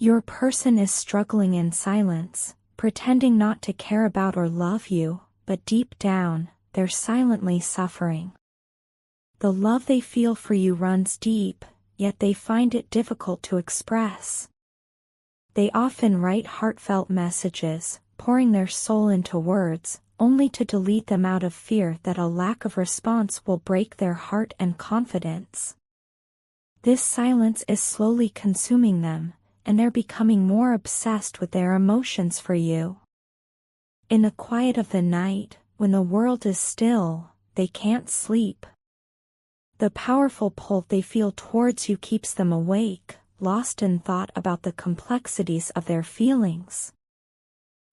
Your person is struggling in silence, pretending not to care about or love you, but deep down, they're silently suffering. The love they feel for you runs deep, yet they find it difficult to express. They often write heartfelt messages, pouring their soul into words, only to delete them out of fear that a lack of response will break their heart and confidence. This silence is slowly consuming them, and they're becoming more obsessed with their emotions for you. In the quiet of the night, when the world is still, they can't sleep. The powerful pull they feel towards you keeps them awake, lost in thought about the complexities of their feelings.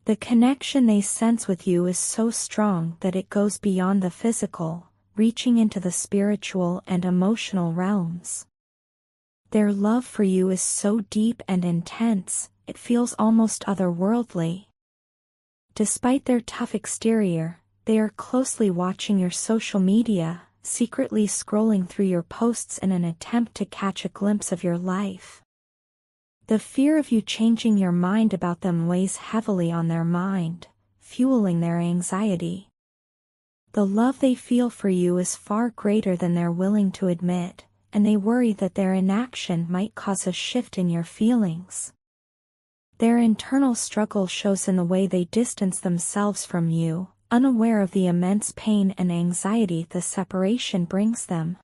The connection they sense with you is so strong that it goes beyond the physical, reaching into the spiritual and emotional realms. Their love for you is so deep and intense, it feels almost otherworldly. Despite their tough exterior, they are closely watching your social media, secretly scrolling through your posts in an attempt to catch a glimpse of your life. The fear of you changing your mind about them weighs heavily on their mind, fueling their anxiety. The love they feel for you is far greater than they're willing to admit, and they worry that their inaction might cause a shift in your feelings. Their internal struggle shows in the way they distance themselves from you, unaware of the immense pain and anxiety the separation brings them.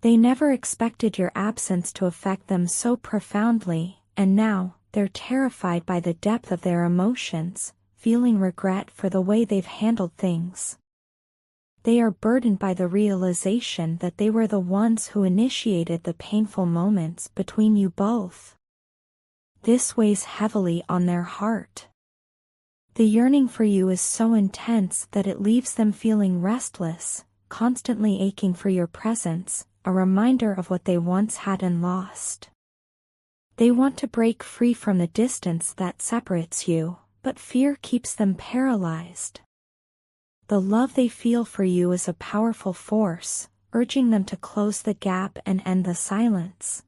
They never expected your absence to affect them so profoundly, and now, they're terrified by the depth of their emotions, feeling regret for the way they've handled things. They are burdened by the realization that they were the ones who initiated the painful moments between you both. This weighs heavily on their heart. The yearning for you is so intense that it leaves them feeling restless, constantly aching for your presence, a reminder of what they once had and lost. They want to break free from the distance that separates you, but fear keeps them paralyzed. The love they feel for you is a powerful force, urging them to close the gap and end the silence.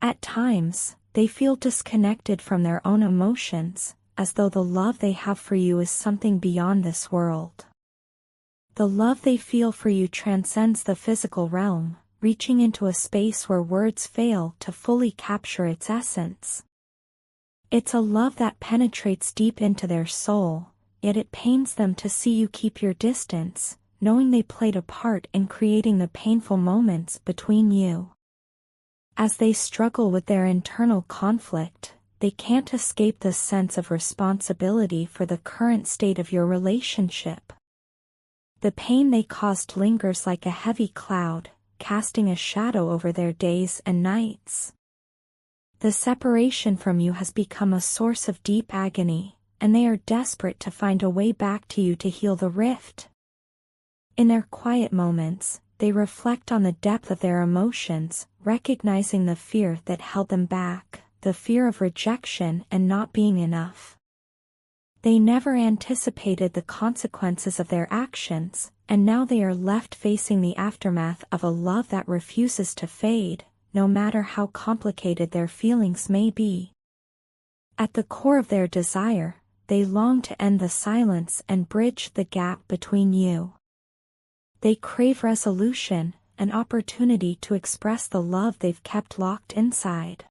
At times, they feel disconnected from their own emotions, as though the love they have for you is something beyond this world. The love they feel for you transcends the physical realm, reaching into a space where words fail to fully capture its essence. It's a love that penetrates deep into their soul, yet it pains them to see you keep your distance, knowing they played a part in creating the painful moments between you. As they struggle with their internal conflict, they can't escape the sense of responsibility for the current state of your relationship. The pain they caused lingers like a heavy cloud, casting a shadow over their days and nights. The separation from you has become a source of deep agony, and they are desperate to find a way back to you to heal the rift. In their quiet moments, they reflect on the depth of their emotions, recognizing the fear that held them back, the fear of rejection and not being enough. They never anticipated the consequences of their actions, and now they are left facing the aftermath of a love that refuses to fade, no matter how complicated their feelings may be. At the core of their desire, they long to end the silence and bridge the gap between you. They crave resolution, an opportunity to express the love they've kept locked inside.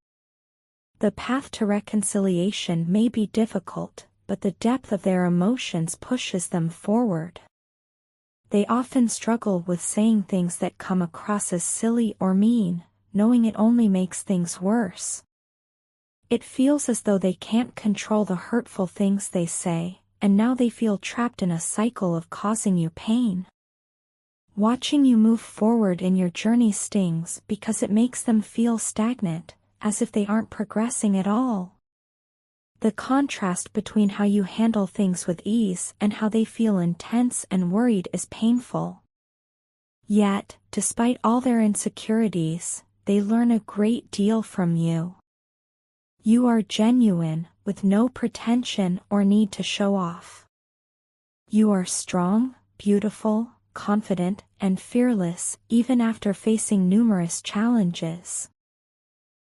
The path to reconciliation may be difficult, but the depth of their emotions pushes them forward. They often struggle with saying things that come across as silly or mean, knowing it only makes things worse. It feels as though they can't control the hurtful things they say, and now they feel trapped in a cycle of causing you pain. Watching you move forward in your journey stings because it makes them feel stagnant, as if they aren't progressing at all. The contrast between how you handle things with ease and how they feel intense and worried is painful. Yet, despite all their insecurities, they learn a great deal from you. You are genuine, with no pretension or need to show off. You are strong, beautiful, confident, and fearless, even after facing numerous challenges.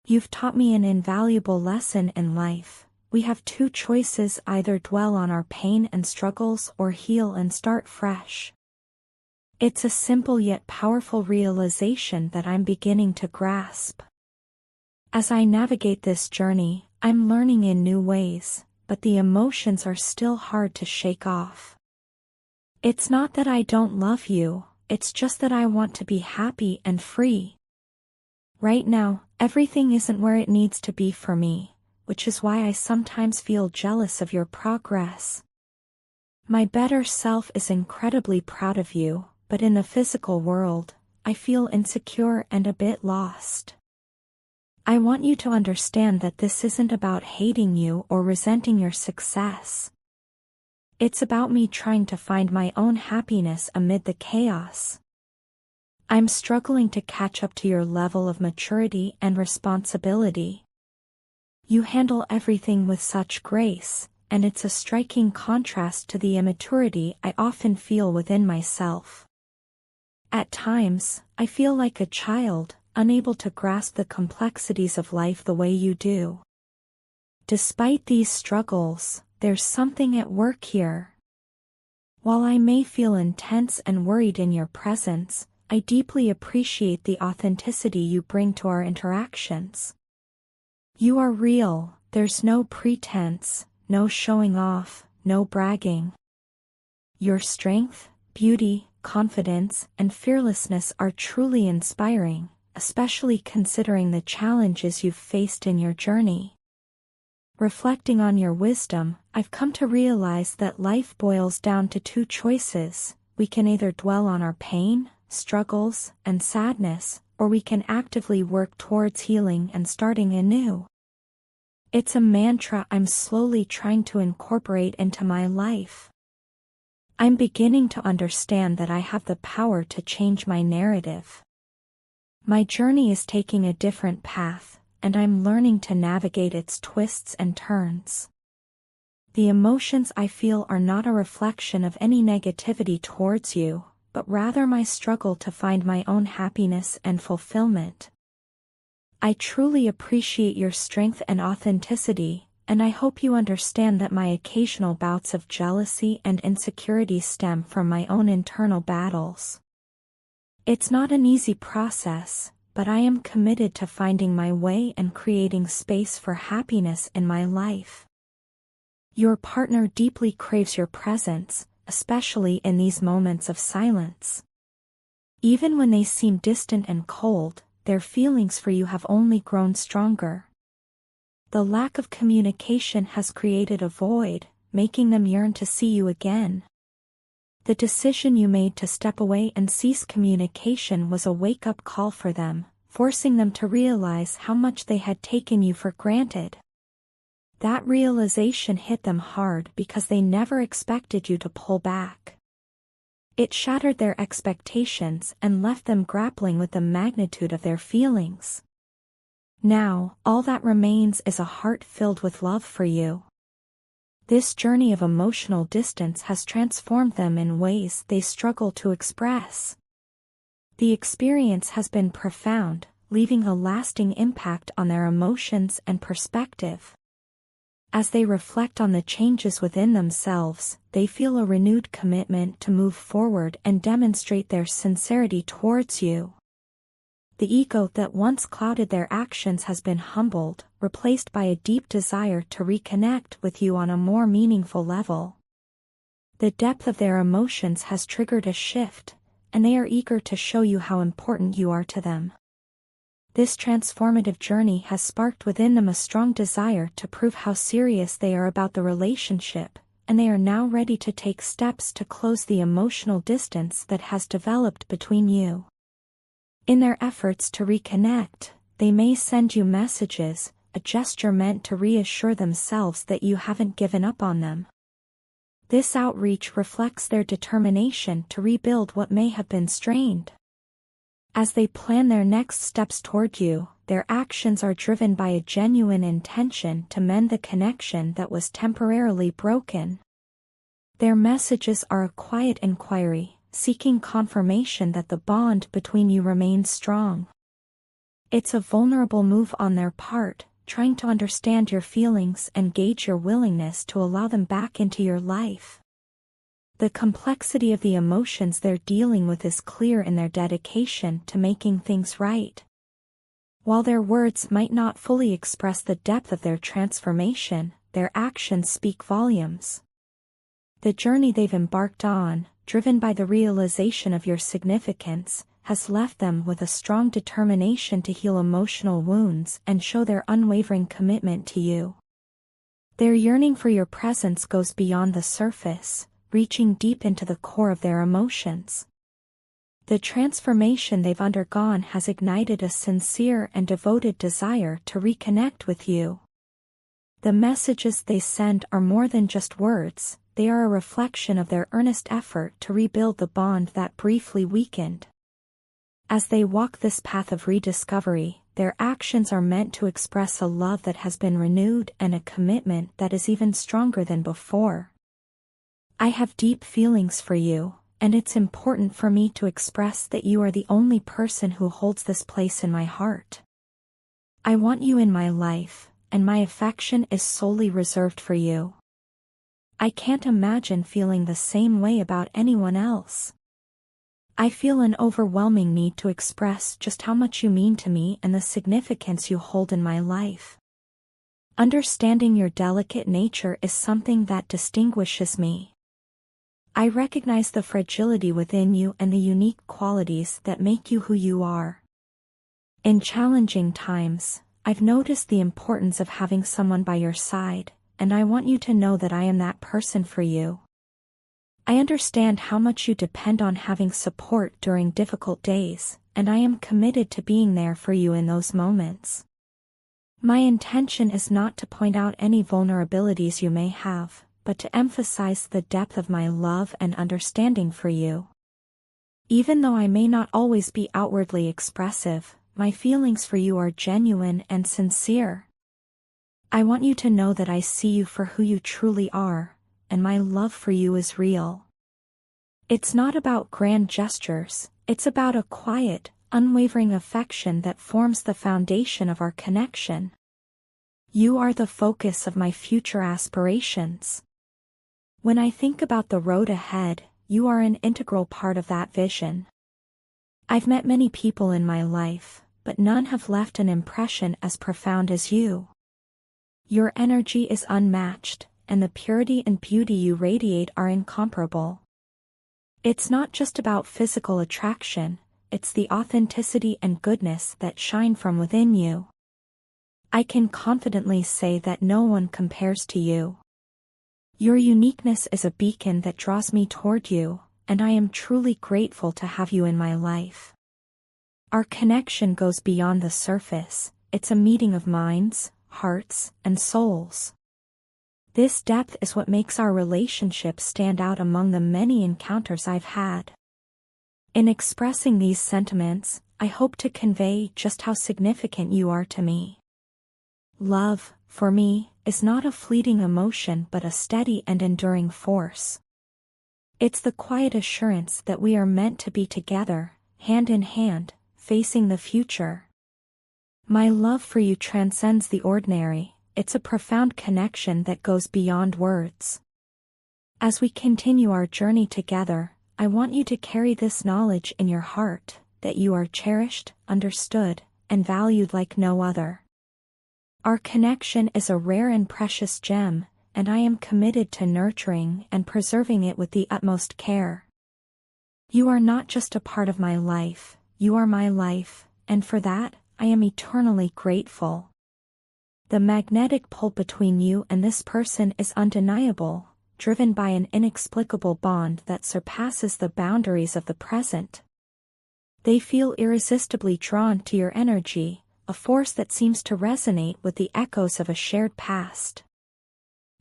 You've taught me an invaluable lesson in life. We have two choices: either dwell on our pain and struggles or heal and start fresh. It's a simple yet powerful realization that I'm beginning to grasp. As I navigate this journey, I'm learning in new ways, but the emotions are still hard to shake off. It's not that I don't love you, it's just that I want to be happy and free. Right now, everything isn't where it needs to be for me, which is why I sometimes feel jealous of your progress. My better self is incredibly proud of you, but in the physical world, I feel insecure and a bit lost. I want you to understand that this isn't about hating you or resenting your success. It's about me trying to find my own happiness amid the chaos. I'm struggling to catch up to your level of maturity and responsibility. You handle everything with such grace, and it's a striking contrast to the immaturity I often feel within myself. At times, I feel like a child, unable to grasp the complexities of life the way you do. Despite these struggles, there's something at work here. While I may feel intense and worried in your presence, I deeply appreciate the authenticity you bring to our interactions. You are real, there's no pretense, no showing off, no bragging. Your strength, beauty, confidence, and fearlessness are truly inspiring, especially considering the challenges you've faced in your journey. Reflecting on your wisdom, I've come to realize that life boils down to two choices. We can either dwell on our pain, struggles, and sadness, or we can actively work towards healing and starting anew. It's a mantra I'm slowly trying to incorporate into my life. I'm beginning to understand that I have the power to change my narrative. My journey is taking a different path, and I'm learning to navigate its twists and turns. The emotions I feel are not a reflection of any negativity towards you, but rather my struggle to find my own happiness and fulfillment. I truly appreciate your strength and authenticity, and I hope you understand that my occasional bouts of jealousy and insecurity stem from my own internal battles. It's not an easy process, but I am committed to finding my way and creating space for happiness in my life. Your partner deeply craves your presence, especially in these moments of silence. Even when they seem distant and cold, their feelings for you have only grown stronger. The lack of communication has created a void, making them yearn to see you again. The decision you made to step away and cease communication was a wake-up call for them, forcing them to realize how much they had taken you for granted. That realization hit them hard because they never expected you to pull back. It shattered their expectations and left them grappling with the magnitude of their feelings. Now, all that remains is a heart filled with love for you. This journey of emotional distance has transformed them in ways they struggle to express. The experience has been profound, leaving a lasting impact on their emotions and perspective. As they reflect on the changes within themselves, they feel a renewed commitment to move forward and demonstrate their sincerity towards you. The ego that once clouded their actions has been humbled, replaced by a deep desire to reconnect with you on a more meaningful level. The depth of their emotions has triggered a shift, and they are eager to show you how important you are to them. This transformative journey has sparked within them a strong desire to prove how serious they are about the relationship, and they are now ready to take steps to close the emotional distance that has developed between you. In their efforts to reconnect, they may send you messages, a gesture meant to reassure themselves that you haven't given up on them. This outreach reflects their determination to rebuild what may have been strained. As they plan their next steps toward you, their actions are driven by a genuine intention to mend the connection that was temporarily broken. Their messages are a quiet inquiry, seeking confirmation that the bond between you remains strong. It's a vulnerable move on their part, trying to understand your feelings and gauge your willingness to allow them back into your life. The complexity of the emotions they're dealing with is clear in their dedication to making things right. While their words might not fully express the depth of their transformation, their actions speak volumes. The journey they've embarked on, driven by the realization of your significance, has left them with a strong determination to heal emotional wounds and show their unwavering commitment to you. Their yearning for your presence goes beyond the surface, reaching deep into the core of their emotions. The transformation they've undergone has ignited a sincere and devoted desire to reconnect with you. The messages they send are more than just words, they are a reflection of their earnest effort to rebuild the bond that briefly weakened. As they walk this path of rediscovery, their actions are meant to express a love that has been renewed and a commitment that is even stronger than before. I have deep feelings for you, and it's important for me to express that you are the only person who holds this place in my heart. I want you in my life, and my affection is solely reserved for you. I can't imagine feeling the same way about anyone else. I feel an overwhelming need to express just how much you mean to me and the significance you hold in my life. Understanding your delicate nature is something that distinguishes me. I recognize the fragility within you and the unique qualities that make you who you are. In challenging times, I've noticed the importance of having someone by your side, and I want you to know that I am that person for you. I understand how much you depend on having support during difficult days, and I am committed to being there for you in those moments. My intention is not to point out any vulnerabilities you may have, but to emphasize the depth of my love and understanding for you. Even though I may not always be outwardly expressive, my feelings for you are genuine and sincere. I want you to know that I see you for who you truly are, and my love for you is real. It's not about grand gestures, it's about a quiet, unwavering affection that forms the foundation of our connection. You are the focus of my future aspirations. When I think about the road ahead, you are an integral part of that vision. I've met many people in my life, but none have left an impression as profound as you. Your energy is unmatched, and the purity and beauty you radiate are incomparable. It's not just about physical attraction, it's the authenticity and goodness that shine from within you. I can confidently say that no one compares to you. Your uniqueness is a beacon that draws me toward you, and I am truly grateful to have you in my life. Our connection goes beyond the surface, it's a meeting of minds, hearts, and souls. This depth is what makes our relationship stand out among the many encounters I've had. In expressing these sentiments, I hope to convey just how significant you are to me. Love, for me, is not a fleeting emotion but a steady and enduring force. It's the quiet assurance that we are meant to be together, hand in hand, facing the future. My love for you transcends the ordinary, it's a profound connection that goes beyond words. As we continue our journey together, I want you to carry this knowledge in your heart, that you are cherished, understood, and valued like no other. Our connection is a rare and precious gem, and I am committed to nurturing and preserving it with the utmost care. You are not just a part of my life, you are my life, and for that, I am eternally grateful. The magnetic pull between you and this person is undeniable, driven by an inexplicable bond that surpasses the boundaries of the present. They feel irresistibly drawn to your energy, a force that seems to resonate with the echoes of a shared past.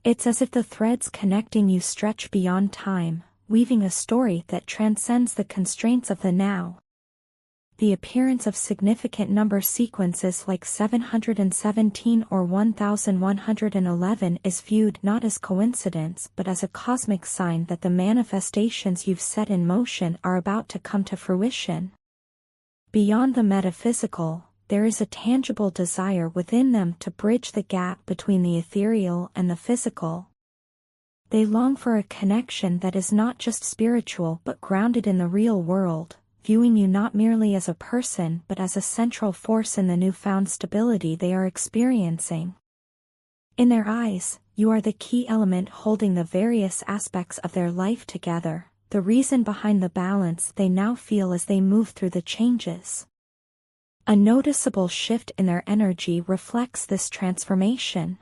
It's as if the threads connecting you stretch beyond time, weaving a story that transcends the constraints of the now. The appearance of significant number sequences like 717 or 1111 is viewed not as coincidence but as a cosmic sign that the manifestations you've set in motion are about to come to fruition. Beyond the metaphysical, there is a tangible desire within them to bridge the gap between the ethereal and the physical. They long for a connection that is not just spiritual but grounded in the real world, viewing you not merely as a person but as a central force in the newfound stability they are experiencing. In their eyes, you are the key element holding the various aspects of their life together, the reason behind the balance they now feel as they move through the changes. A noticeable shift in their energy reflects this transformation.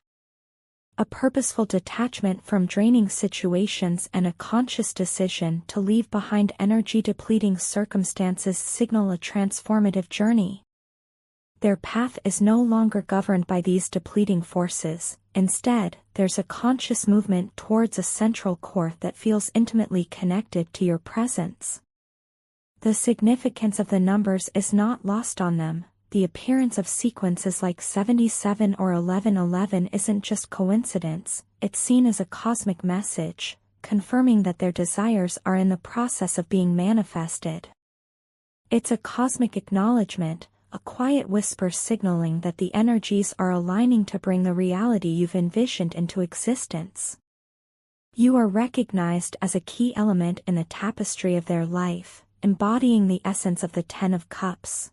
A purposeful detachment from draining situations and a conscious decision to leave behind energy-depleting circumstances signal a transformative journey. Their path is no longer governed by these depleting forces. Instead, there's a conscious movement towards a central core that feels intimately connected to your presence. The significance of the numbers is not lost on them. The appearance of sequences like 77 or 1111 isn't just coincidence, it's seen as a cosmic message, confirming that their desires are in the process of being manifested. It's a cosmic acknowledgement, a quiet whisper signaling that the energies are aligning to bring the reality you've envisioned into existence. You are recognized as a key element in the tapestry of their life, embodying the essence of the Ten of Cups.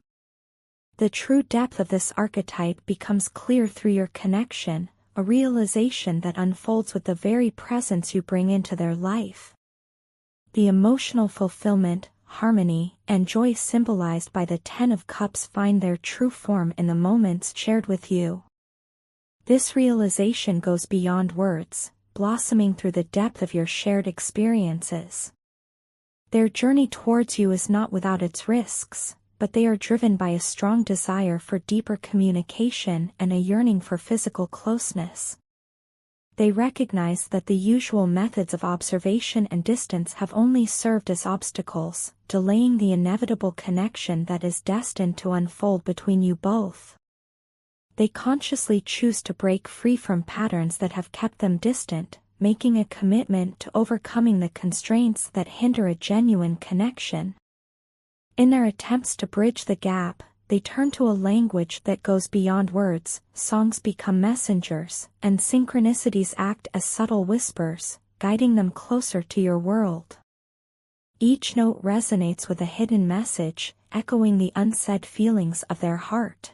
The true depth of this archetype becomes clear through your connection, a realization that unfolds with the very presence you bring into their life. The emotional fulfillment, harmony, and joy symbolized by the Ten of Cups find their true form in the moments shared with you. This realization goes beyond words, blossoming through the depth of your shared experiences. Their journey towards you is not without its risks, but they are driven by a strong desire for deeper communication and a yearning for physical closeness. They recognize that the usual methods of observation and distance have only served as obstacles, delaying the inevitable connection that is destined to unfold between you both. They consciously choose to break free from patterns that have kept them distant, making a commitment to overcoming the constraints that hinder a genuine connection. In their attempts to bridge the gap, they turn to a language that goes beyond words. Songs become messengers, and synchronicities act as subtle whispers, guiding them closer to your world. Each note resonates with a hidden message, echoing the unsaid feelings of their heart.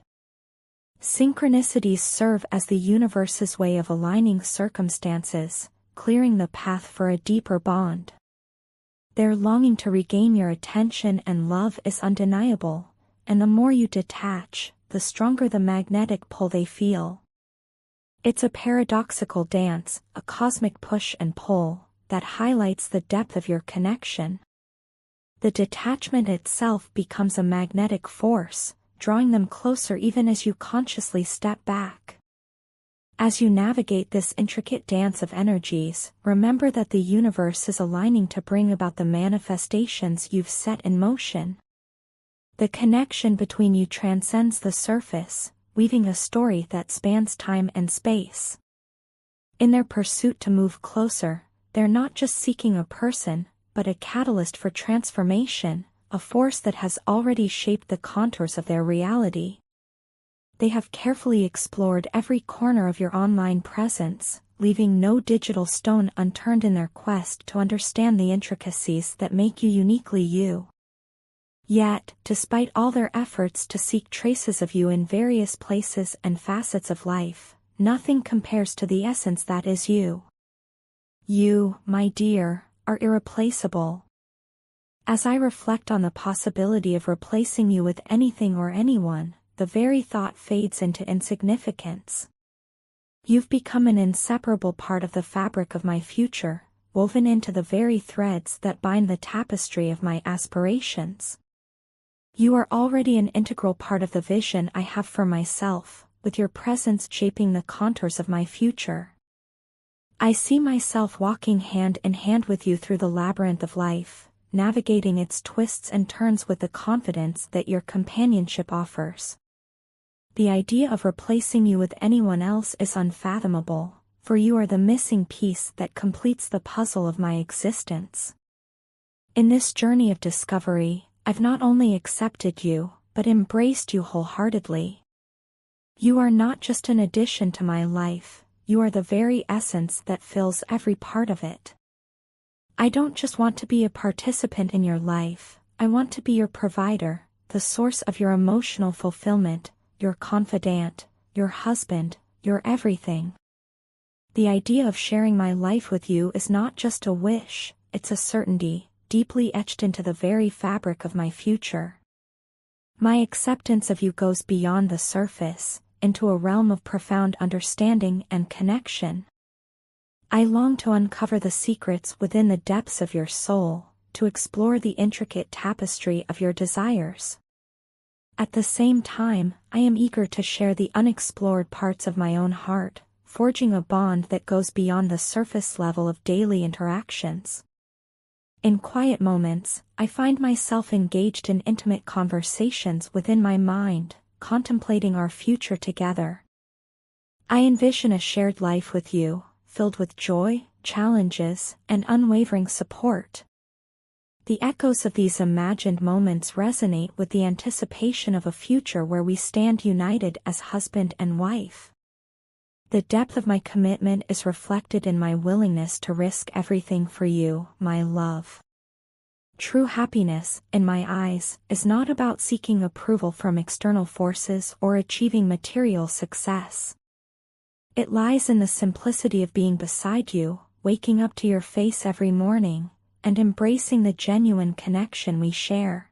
Synchronicities serve as the universe's way of aligning circumstances, clearing the path for a deeper bond. Their longing to regain your attention and love is undeniable, and the more you detach, the stronger the magnetic pull they feel. It's a paradoxical dance, a cosmic push and pull, that highlights the depth of your connection. The detachment itself becomes a magnetic force, drawing them closer even as you consciously step back. As you navigate this intricate dance of energies, remember that the universe is aligning to bring about the manifestations you've set in motion. The connection between you transcends the surface, weaving a story that spans time and space. In their pursuit to move closer, they're not just seeking a person, but a catalyst for transformation, a force that has already shaped the contours of their reality. They have carefully explored every corner of your online presence, leaving no digital stone unturned in their quest to understand the intricacies that make you uniquely you. Yet, despite all their efforts to seek traces of you in various places and facets of life, nothing compares to the essence that is you. You, my dear, are irreplaceable. As I reflect on the possibility of replacing you with anything or anyone, the very thought fades into insignificance. You've become an inseparable part of the fabric of my future, woven into the very threads that bind the tapestry of my aspirations. You are already an integral part of the vision I have for myself, with your presence shaping the contours of my future. I see myself walking hand in hand with you through the labyrinth of life, navigating its twists and turns with the confidence that your companionship offers. The idea of replacing you with anyone else is unfathomable, for you are the missing piece that completes the puzzle of my existence. In this journey of discovery, I've not only accepted you, but embraced you wholeheartedly. You are not just an addition to my life, you are the very essence that fills every part of it. I don't just want to be a participant in your life, I want to be your provider, the source of your emotional fulfillment, your confidant, your husband, your everything. The idea of sharing my life with you is not just a wish, it's a certainty, deeply etched into the very fabric of my future. My acceptance of you goes beyond the surface, into a realm of profound understanding and connection. I long to uncover the secrets within the depths of your soul, to explore the intricate tapestry of your desires. At the same time, I am eager to share the unexplored parts of my own heart, forging a bond that goes beyond the surface level of daily interactions. In quiet moments, I find myself engaged in intimate conversations within my mind, contemplating our future together. I envision a shared life with you, filled with joy, challenges, and unwavering support. The echoes of these imagined moments resonate with the anticipation of a future where we stand united as husband and wife. The depth of my commitment is reflected in my willingness to risk everything for you, my love. True happiness, in my eyes, is not about seeking approval from external forces or achieving material success. It lies in the simplicity of being beside you, waking up to your face every morning, and embracing the genuine connection we share.